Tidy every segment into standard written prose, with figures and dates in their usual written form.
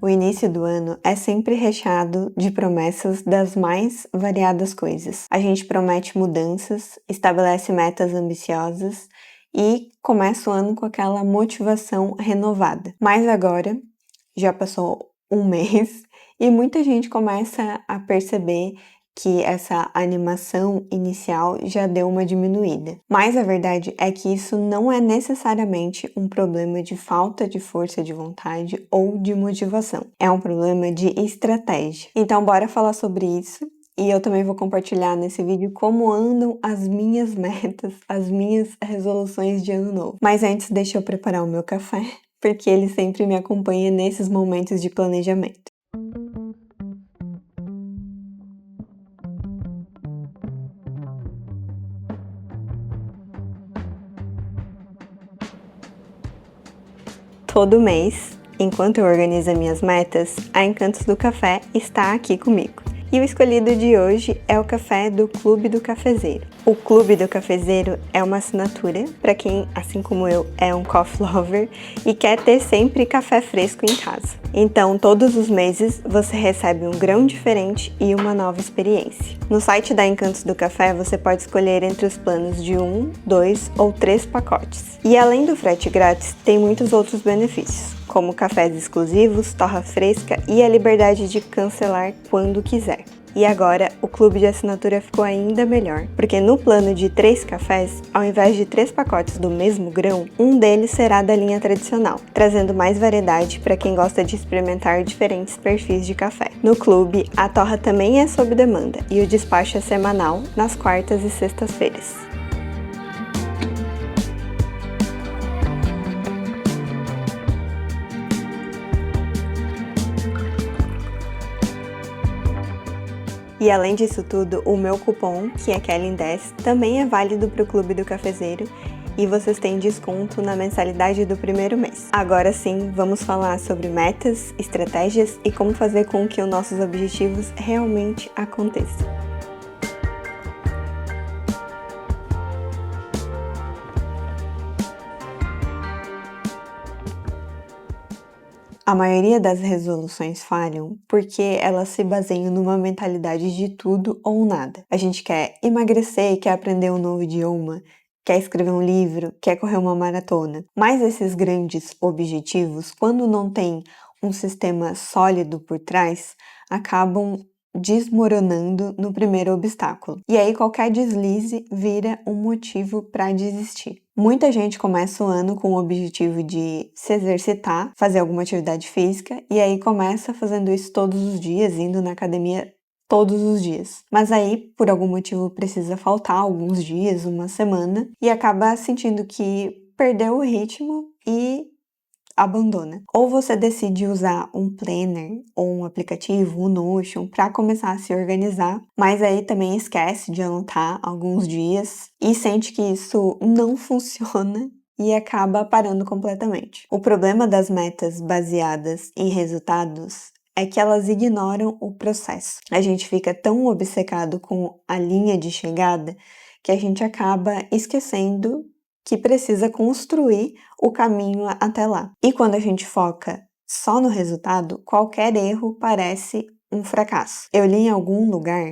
O início do ano é sempre recheado de promessas das mais variadas coisas. A gente promete mudanças, estabelece metas ambiciosas e começa o ano com aquela motivação renovada. Mas agora, já passou um mês e muita gente começa a perceber que essa animação inicial já deu uma diminuída. Mas a verdade é que isso não é necessariamente um problema de falta de força de vontade ou de motivação. É um problema de estratégia. Então, bora falar sobre isso. E eu também vou compartilhar nesse vídeo como andam as minhas metas, as minhas resoluções de ano novo. Mas antes, deixa eu preparar o meu café, porque ele sempre me acompanha nesses momentos de planejamento. Todo mês, enquanto eu organizo as minhas metas, a Encantos do Café está aqui comigo. E o escolhido de hoje é o café do Clube do Cafezeiro. O Clube do Cafezeiro é uma assinatura para quem, assim como eu, é um coffee lover e quer ter sempre café fresco em casa. Então, todos os meses você recebe um grão diferente e uma nova experiência. No site da Encantos do Café você pode escolher entre os planos de 1, 2 ou 3 pacotes. E além do frete grátis, tem muitos outros benefícios, como cafés exclusivos, torra fresca e a liberdade de cancelar quando quiser. E agora, o clube de assinatura ficou ainda melhor, porque no plano de 3 cafés, ao invés de 3 pacotes do mesmo grão, um deles será da linha tradicional, trazendo mais variedade para quem gosta de experimentar diferentes perfis de café. No clube, a torra também é sob demanda e o despacho é semanal, nas quartas e sextas-feiras. E além disso tudo, o meu cupom, que é Kellen10, também é válido para o Clube do Cafezeiro e vocês têm desconto na mensalidade do primeiro mês. Agora sim, vamos falar sobre metas, estratégias e como fazer com que os nossos objetivos realmente aconteçam. A maioria das resoluções falham porque elas se baseiam numa mentalidade de tudo ou nada. A gente quer emagrecer, quer aprender um novo idioma, quer escrever um livro, quer correr uma maratona. Mas esses grandes objetivos, quando não tem um sistema sólido por trás, acabam desmoronando no primeiro obstáculo. E aí qualquer deslize vira um motivo para desistir. Muita gente começa o ano com o objetivo de se exercitar, fazer alguma atividade física, e aí começa fazendo isso todos os dias, indo na academia todos os dias. Mas aí, por algum motivo, precisa faltar alguns dias, uma semana, e acaba sentindo que perdeu o ritmo e abandona. Ou você decide usar um planner ou um aplicativo, um Notion, para começar a se organizar, mas aí também esquece de anotar alguns dias e sente que isso não funciona e acaba parando completamente. O problema das metas baseadas em resultados é que elas ignoram o processo. A gente fica tão obcecado com a linha de chegada que a gente acaba esquecendo que precisa construir o caminho até lá. E quando a gente foca só no resultado, qualquer erro parece um fracasso. Eu li em algum lugar,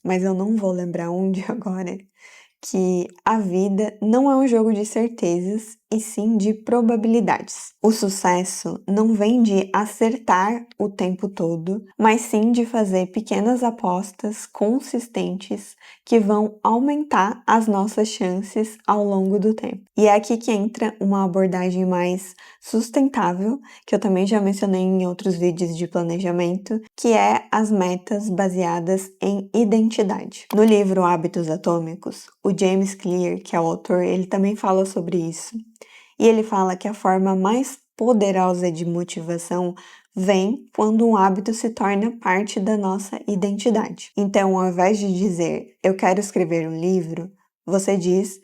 mas eu não vou lembrar onde agora, que a vida não é um jogo de certezas e sim de probabilidades. O sucesso não vem de acertar o tempo todo, mas sim de fazer pequenas apostas consistentes que vão aumentar as nossas chances ao longo do tempo. E é aqui que entra uma abordagem mais sustentável, que eu também já mencionei em outros vídeos de planejamento, que é as metas baseadas em identidade. No livro Hábitos Atômicos, o James Clear, que é o autor, ele também fala sobre isso. E ele fala que a forma mais poderosa de motivação vem quando um hábito se torna parte da nossa identidade. Então, ao invés de dizer, eu quero escrever um livro, você diz,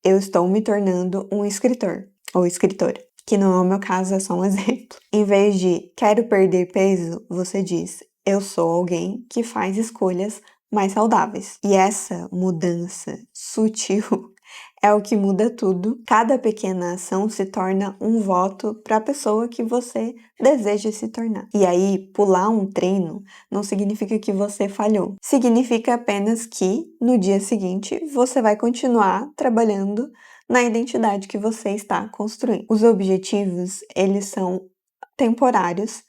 eu estou me tornando um escritor ou escritora, que não é o meu caso, é só um exemplo. Em vez de quero perder peso, você diz, eu sou alguém que faz escolhas mais saudáveis. E essa mudança sutil é o que muda tudo. Cada pequena ação se torna um voto para a pessoa que você deseja se tornar. E aí, pular um treino não significa que você falhou. Significa apenas que, no dia seguinte, você vai continuar trabalhando na identidade que você está construindo. Os objetivos, eles são temporários,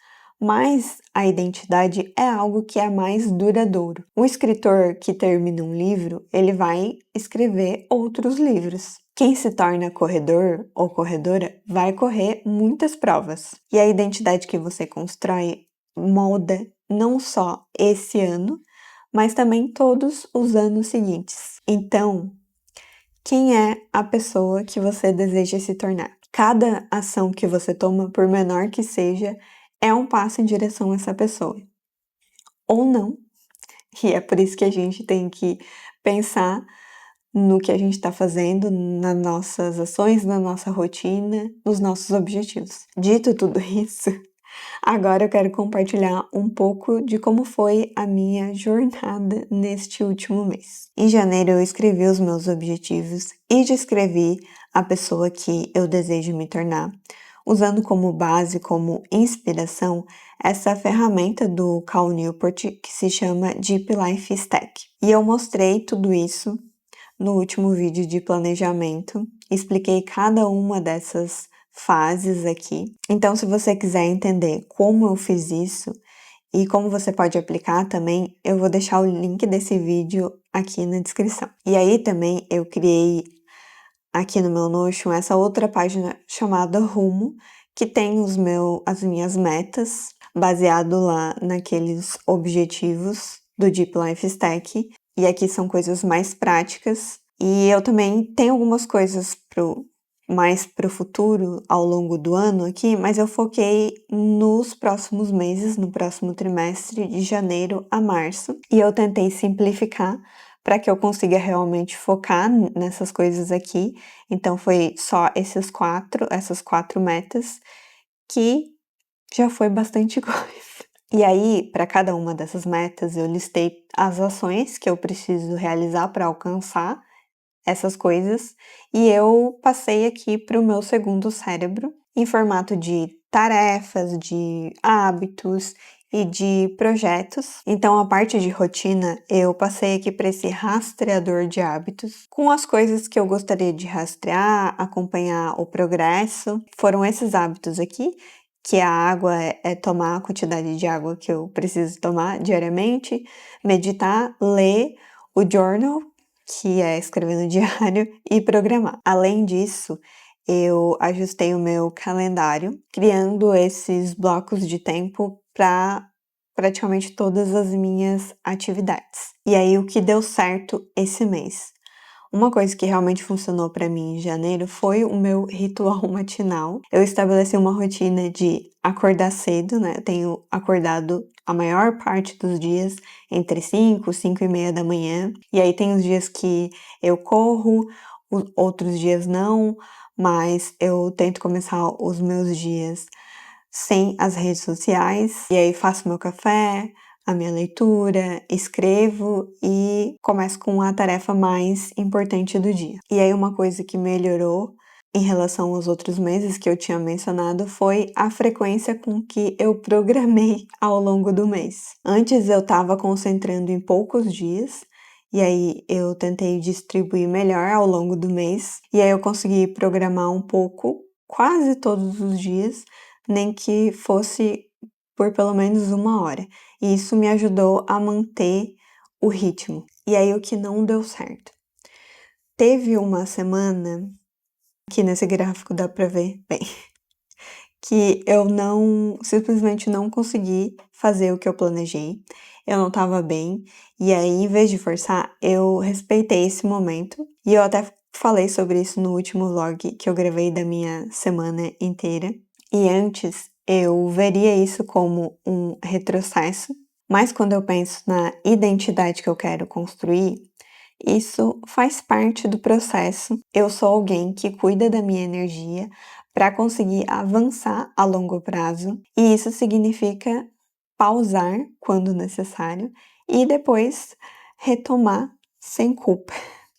mas a identidade é algo que é mais duradouro. Um escritor que termina um livro, ele vai escrever outros livros. Quem se torna corredor ou corredora vai correr muitas provas. E a identidade que você constrói molda não só esse ano, mas também todos os anos seguintes. Então, quem é a pessoa que você deseja se tornar? Cada ação que você toma, por menor que seja, é um passo em direção a essa pessoa. Ou não. E é por isso que a gente tem que pensar no que a gente está fazendo, nas nossas ações, na nossa rotina, nos nossos objetivos. Dito tudo isso, agora eu quero compartilhar um pouco de como foi a minha jornada neste último mês. Em janeiro eu escrevi os meus objetivos e descrevi a pessoa que eu desejo me tornar, usando como base, como inspiração, essa ferramenta do Cal Newport que se chama Deep Life Stack. E eu mostrei tudo isso no último vídeo de planejamento, expliquei cada uma dessas fases aqui. Então, se você quiser entender como eu fiz isso e como você pode aplicar também, eu vou deixar o link desse vídeo aqui na descrição. E aí também eu criei aqui no meu Notion essa outra página chamada Rumo, que tem as minhas metas, baseado lá naqueles objetivos do Deep Life Stack. E aqui são coisas mais práticas. E eu também tenho algumas coisas mais pro futuro, ao longo do ano aqui, mas eu foquei nos próximos meses, no próximo trimestre, de janeiro a março. E eu tentei simplificar para que eu consiga realmente focar nessas coisas aqui. Então foi só essas quatro metas, que já foi bastante coisa. E aí, para cada uma dessas metas, eu listei as ações que eu preciso realizar para alcançar essas coisas, e eu passei aqui para o meu segundo cérebro em formato de tarefas, de hábitos e de projetos. Então, a parte de rotina, eu passei aqui para esse rastreador de hábitos, com as coisas que eu gostaria de rastrear, acompanhar o progresso. Foram esses hábitos aqui, que a água é tomar a quantidade de água que eu preciso tomar diariamente, meditar, ler, o journal, que é escrever no diário, e programar. Além disso, eu ajustei o meu calendário, criando esses blocos de tempo para praticamente todas as minhas atividades. E aí, o que deu certo esse mês? Uma coisa que realmente funcionou para mim em janeiro foi o meu ritual matinal. Eu estabeleci uma rotina de acordar cedo, né? Eu tenho acordado a maior parte dos dias entre 5 e meia da manhã. E aí tem os dias que eu corro, outros dias não, mas eu tento começar os meus dias sem as redes sociais. E aí faço meu café, a minha leitura, escrevo e começo com a tarefa mais importante do dia. E aí uma coisa que melhorou em relação aos outros meses que eu tinha mencionado foi a frequência com que eu programei ao longo do mês. Antes eu estava concentrando em poucos dias, e aí eu tentei distribuir melhor ao longo do mês, e aí eu consegui programar um pouco, quase todos os dias, nem que fosse por pelo menos 1 hora. E isso me ajudou a manter o ritmo. E aí o que não deu certo? Teve uma semana, aqui nesse gráfico dá pra ver bem, que eu simplesmente não consegui fazer o que eu planejei. Eu não tava bem. E aí, em vez de forçar, eu respeitei esse momento. E eu até falei sobre isso no último vlog que eu gravei da minha semana inteira. E antes, eu veria isso como um retrocesso, mas quando eu penso na identidade que eu quero construir, isso faz parte do processo. Eu sou alguém que cuida da minha energia para conseguir avançar a longo prazo, e isso significa pausar quando necessário e depois retomar sem culpa.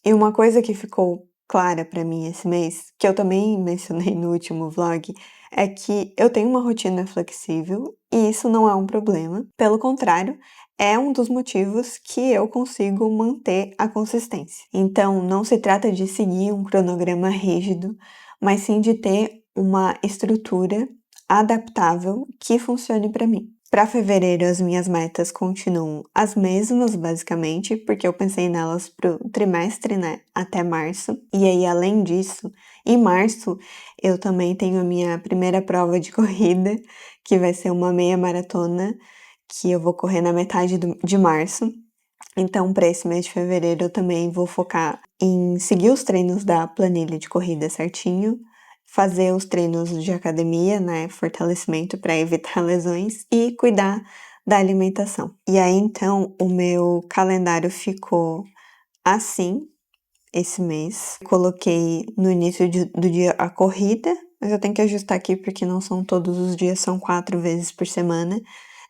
E uma coisa que ficou clara para mim esse mês, que eu também mencionei no último vlog, é que eu tenho uma rotina flexível e isso não é um problema. Pelo contrário, é um dos motivos que eu consigo manter a consistência. Então, não se trata de seguir um cronograma rígido, mas sim de ter uma estrutura adaptável que funcione para mim. Para fevereiro, as minhas metas continuam as mesmas, basicamente, porque eu pensei nelas pro trimestre, né, até março. E aí, além disso, em março, eu também tenho a minha primeira prova de corrida, que vai ser uma meia maratona, que eu vou correr na metade de março. Então, para esse mês de fevereiro, eu também vou focar em seguir os treinos da planilha de corrida certinho, fazer os treinos de academia, né, fortalecimento para evitar lesões e cuidar da alimentação. E aí, então, o meu calendário ficou assim esse mês. Coloquei no início do dia a corrida, mas eu tenho que ajustar aqui porque não são todos os dias, são 4 vezes por semana.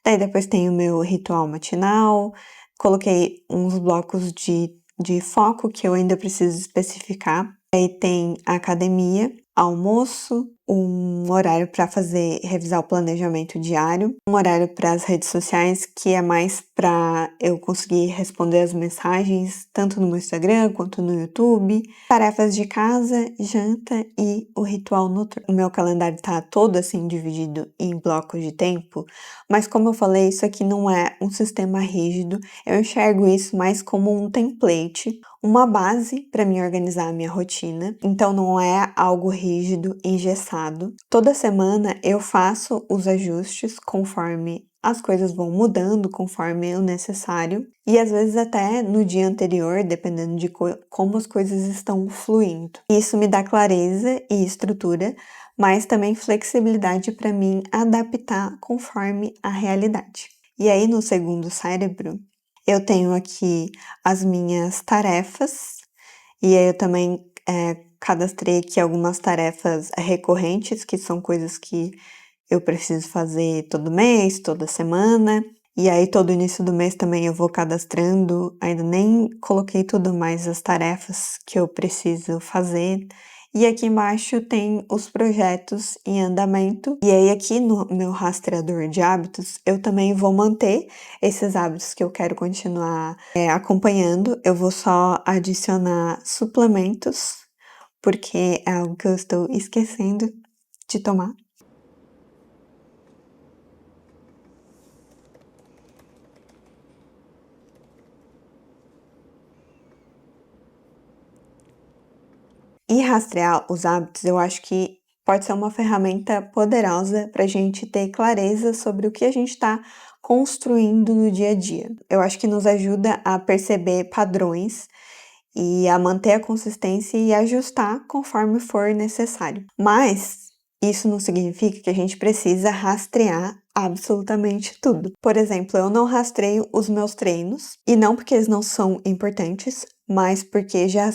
Daí depois tem o meu ritual matinal, coloquei uns blocos de foco que eu ainda preciso especificar. Aí tem a academia, almoço, um horário para revisar o planejamento diário, um horário para as redes sociais, que é mais para eu conseguir responder as mensagens, tanto no meu Instagram quanto no YouTube, tarefas de casa, janta e o ritual noturno. O meu calendário tá todo assim dividido em blocos de tempo, mas como eu falei, isso aqui não é um sistema rígido, eu enxergo isso mais como um template, uma base para me organizar a minha rotina, então não é algo rígido, engessado. Toda semana eu faço os ajustes conforme as coisas vão mudando, conforme o necessário, e às vezes até no dia anterior, dependendo de como as coisas estão fluindo. Isso me dá clareza e estrutura, mas também flexibilidade para mim adaptar conforme a realidade. E aí no segundo cérebro, eu tenho aqui as minhas tarefas, e aí eu também cadastrei aqui algumas tarefas recorrentes, que são coisas que eu preciso fazer todo mês, toda semana. E aí todo início do mês também eu vou cadastrando, ainda nem coloquei tudo mais as tarefas que eu preciso fazer. E aqui embaixo tem os projetos em andamento. E aí aqui no meu rastreador de hábitos, eu também vou manter esses hábitos que eu quero continuar acompanhando. Eu vou só adicionar suplementos, porque é algo que eu estou esquecendo de tomar. E rastrear os hábitos, eu acho que pode ser uma ferramenta poderosa para a gente ter clareza sobre o que a gente está construindo no dia a dia. Eu acho que nos ajuda a perceber padrões e a manter a consistência e ajustar conforme for necessário. Mas isso não significa que a gente precisa rastrear absolutamente tudo. Por exemplo, eu não rastreio os meus treinos, e não porque eles não são importantes, mas porque já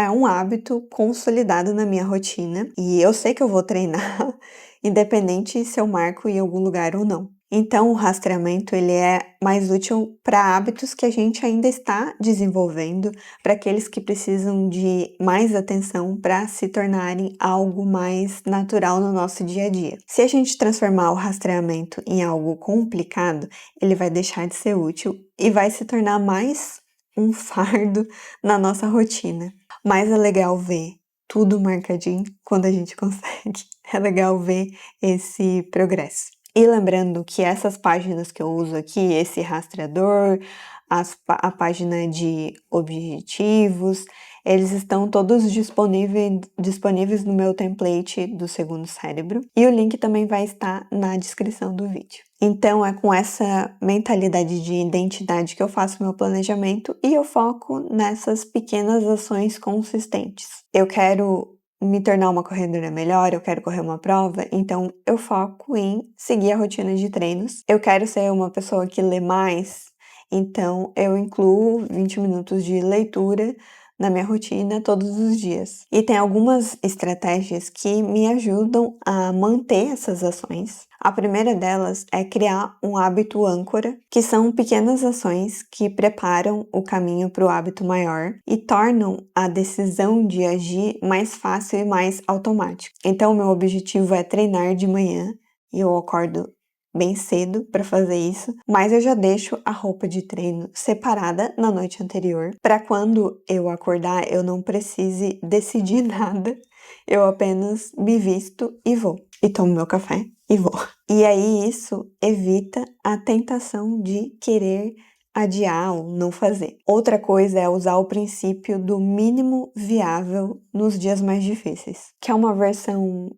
é um hábito consolidado na minha rotina, e eu sei que eu vou treinar, independente se eu marco em algum lugar ou não. Então, o rastreamento ele é mais útil para hábitos que a gente ainda está desenvolvendo, para aqueles que precisam de mais atenção para se tornarem algo mais natural no nosso dia a dia. Se a gente transformar o rastreamento em algo complicado, ele vai deixar de ser útil e vai se tornar mais um fardo na nossa rotina. Mas é legal ver tudo marcadinho quando a gente consegue. É legal ver esse progresso. E lembrando que essas páginas que eu uso aqui, esse rastreador, a página de objetivos, eles estão todos disponíveis no meu template do segundo cérebro. E o link também vai estar na descrição do vídeo. Então, é com essa mentalidade de identidade que eu faço meu planejamento e eu foco nessas pequenas ações consistentes. Eu quero me tornar uma corredora melhor, eu quero correr uma prova, então eu foco em seguir a rotina de treinos. Eu quero ser uma pessoa que lê mais, então eu incluo 20 minutos de leitura na minha rotina todos os dias. E tem algumas estratégias que me ajudam a manter essas ações. A primeira delas é criar um hábito âncora, que são pequenas ações que preparam o caminho para o hábito maior e tornam a decisão de agir mais fácil e mais automática. Então, meu objetivo é treinar de manhã e eu acordo bem cedo para fazer isso, mas eu já deixo a roupa de treino separada na noite anterior, para quando eu acordar eu não precise decidir nada, eu apenas me visto e vou, e tomo meu café e vou. E aí isso evita a tentação de querer adiar ou não fazer. Outra coisa é usar o princípio do mínimo viável nos dias mais difíceis, que é uma versão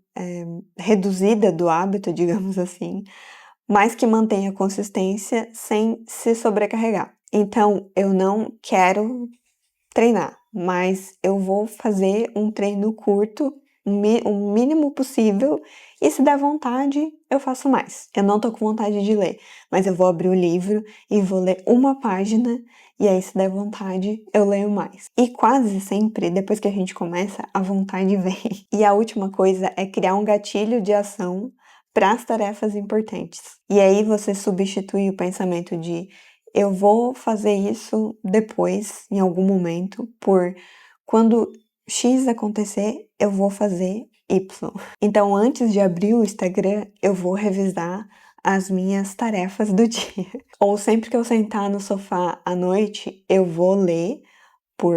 reduzida do hábito, digamos assim, mas que mantenha a consistência sem se sobrecarregar. Então, eu não quero treinar, mas eu vou fazer um treino curto, o mínimo possível, e se der vontade, eu faço mais. Eu não tô com vontade de ler, mas eu vou abrir o livro e vou ler uma página, e aí se der vontade, eu leio mais. E quase sempre, depois que a gente começa, a vontade vem. E a última coisa é criar um gatilho de ação para as tarefas importantes. E aí você substitui o pensamento de eu vou fazer isso depois, em algum momento, por quando X acontecer, eu vou fazer Y. Então, antes de abrir o Instagram, eu vou revisar as minhas tarefas do dia. Ou sempre que eu sentar no sofá à noite, eu vou ler por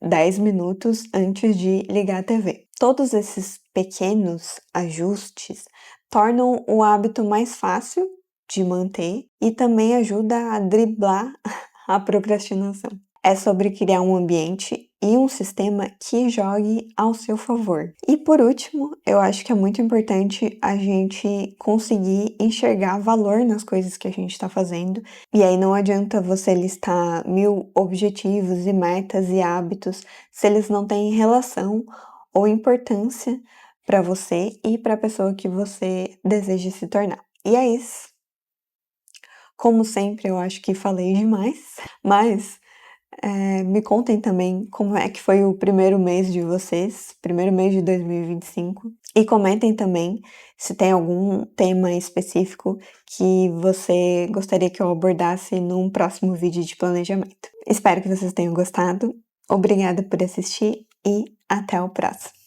10 minutos antes de ligar a TV. Todos esses pequenos ajustes tornam o hábito mais fácil de manter e também ajuda a driblar a procrastinação. É sobre criar um ambiente e um sistema que jogue ao seu favor. E por último, eu acho que é muito importante a gente conseguir enxergar valor nas coisas que a gente está fazendo. E aí não adianta você listar 1000 objetivos e metas e hábitos se eles não têm relação ou importância para você e para a pessoa que você deseja se tornar. E é isso. Como sempre, eu acho que falei demais, mas me contem também como é que foi o primeiro mês de vocês, primeiro mês de 2025. E comentem também se tem algum tema específico que você gostaria que eu abordasse num próximo vídeo de planejamento. Espero que vocês tenham gostado. Obrigada por assistir e até o próximo.